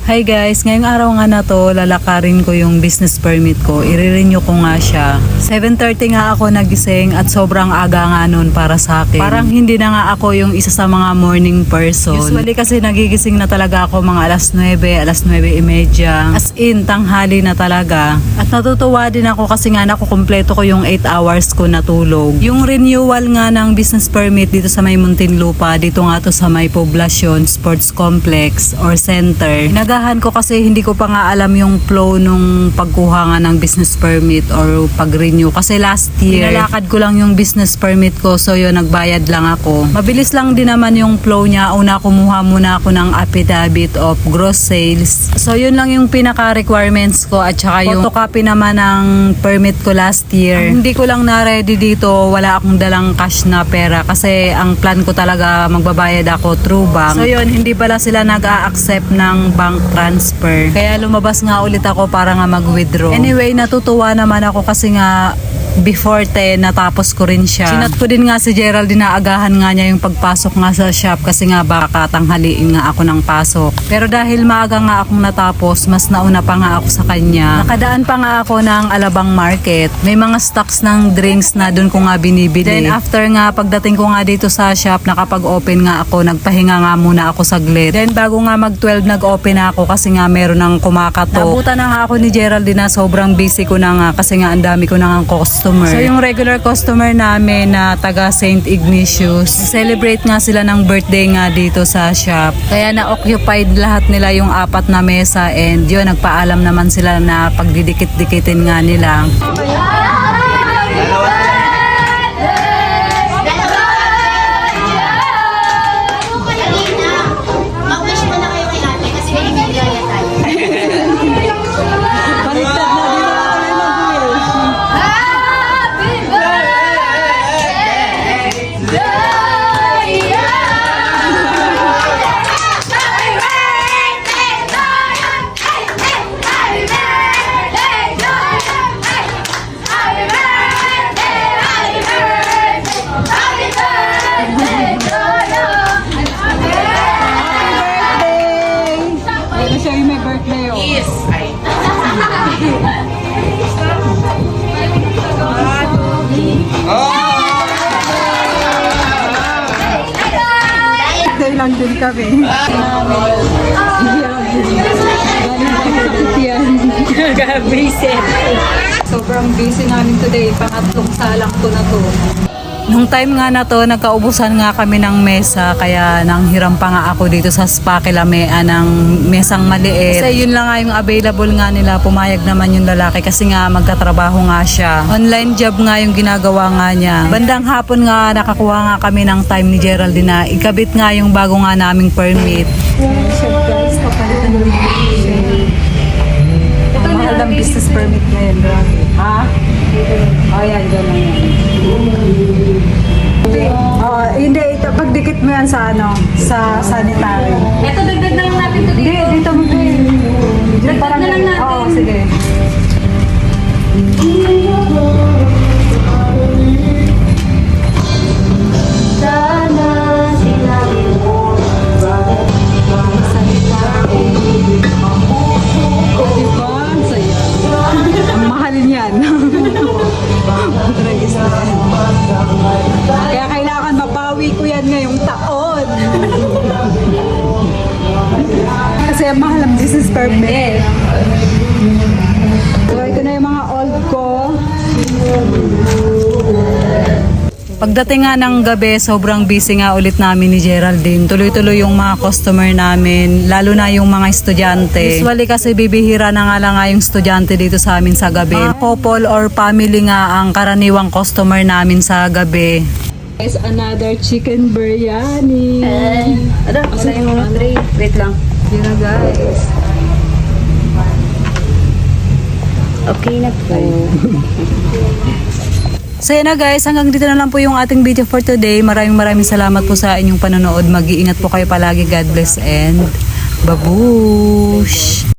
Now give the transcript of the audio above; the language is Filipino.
Hi guys, ngayong araw nga na to, lalakarin ko yung business permit ko. I-renew ko nga siya. 7:30 nga ako nagising at sobrang aga nga nun para sa akin. Parang hindi na nga ako yung isa sa mga morning person. Usually kasi nagigising na talaga ako mga alas 9, alas 9:30. As in, tanghali na talaga. At natutuwa din ako kasi nga nakukumpleto ko yung 8 hours ko na tulog. Yung renewal nga ng business permit dito sa may Muntinlupa, dito nga to sa may Poblacion Sports Complex or Center. Inagahan ko kasi hindi ko pa nga alam yung flow nung pagkuha nga ng business permit or pag-renew. Kasi last year, pinalakad ko lang yung business permit ko, so yun, nagbayad lang ako. Mabilis lang din naman yung flow niya. Una, kumuha muna ako ng affidavit of gross sales. So yun lang yung pinaka-requirements ko at saka yung photocopy naman ng permit ko last year. Hindi ko lang na-ready dito, wala akong dalang cash na pera kasi ang plan ko talaga magbabayad ako through bank. So yun, hindi pala sila nag-a-accept ng bank transfer. Kaya lumabas nga ulit ako para nga mag-withdraw. Anyway, natutuwa naman ako kasi nga before 10, natapos ko rin siya. Sinat ko din nga si Geraldine na agahan nga niya yung pagpasok nga sa shop kasi nga baka tanghaliin nga ako ng pasok. Pero dahil maaga nga akong natapos, mas nauna pa nga ako sa kanya. Nakadaan pa nga ako ng Alabang Market. May mga stocks ng drinks na dun ko nga binibili. Then after nga, pagdating ko nga dito sa shop, nakapag-open nga ako, nagpahinga nga muna ako saglit. Then bago nga mag-12, nag-open na ako kasi nga meron ng kumakatok. Nabutan na nga ako ni Geraldine na sobrang busy ko na nga kasi nga ang dami ko na nga customer. So yung regular customer namin na taga St. Ignatius, celebrate nga sila ng birthday nga dito sa shop. Kaya na-occupied lahat nila yung 4 na mesa and yun, nagpaalam naman sila na pagdidikit-dikitin nga nila. Lang din kami. Sobrang busy namin today. Pangatlong salang ko na to. Nung time nga na to, nagkaubusan nga kami ng mesa, kaya nanghiram pa nga ako dito sa Spa Kilamea ng mesang maliit. Kasi yun lang nga yung available nga nila, pumayag naman yung lalaki kasi nga magkatrabaho nga siya. Online job nga yung ginagawa nga niya. Bandang hapon nga nakakuha nga kami ng time ni Geraldine na ikabit nga yung bago nga naming permit. Guys, papalitan yung ang mahal ng business permit ngayon. Ha? Oh, yan, gano'n yan. Hindi, ito, pagdikit mo yan sa sa sanitary. Ito, dagdag na lang natin ito dito. Hindi, dito mo. Dagdag na lang natin. Oo, sige. Sana sinabi mo, sanitary. Diba? Ang saya. Ang mahal niyan. Kaya kailangan mapawi ko yan ngayong taon. Kasi mahal ang business permit. So ito na yung mga old ko. Pagdating nga ng gabi, sobrang busy nga ulit namin ni Geraldine. Tuloy-tuloy yung mga customer namin, lalo na yung mga estudyante. Usually kasi bibihira na nga lang nga yung estudyante dito sa amin sa gabi. Mga couple or family nga ang karaniwang customer namin sa gabi. Guys, another chicken biryani. Ano? Asa yung mga tray? Wait lang. Yun na guys. Okay na po. So yun na guys, hanggang dito na lang po yung ating video for today. Maraming salamat po sa inyong panonood. Mag-iingat po kayo palagi. God bless and babush!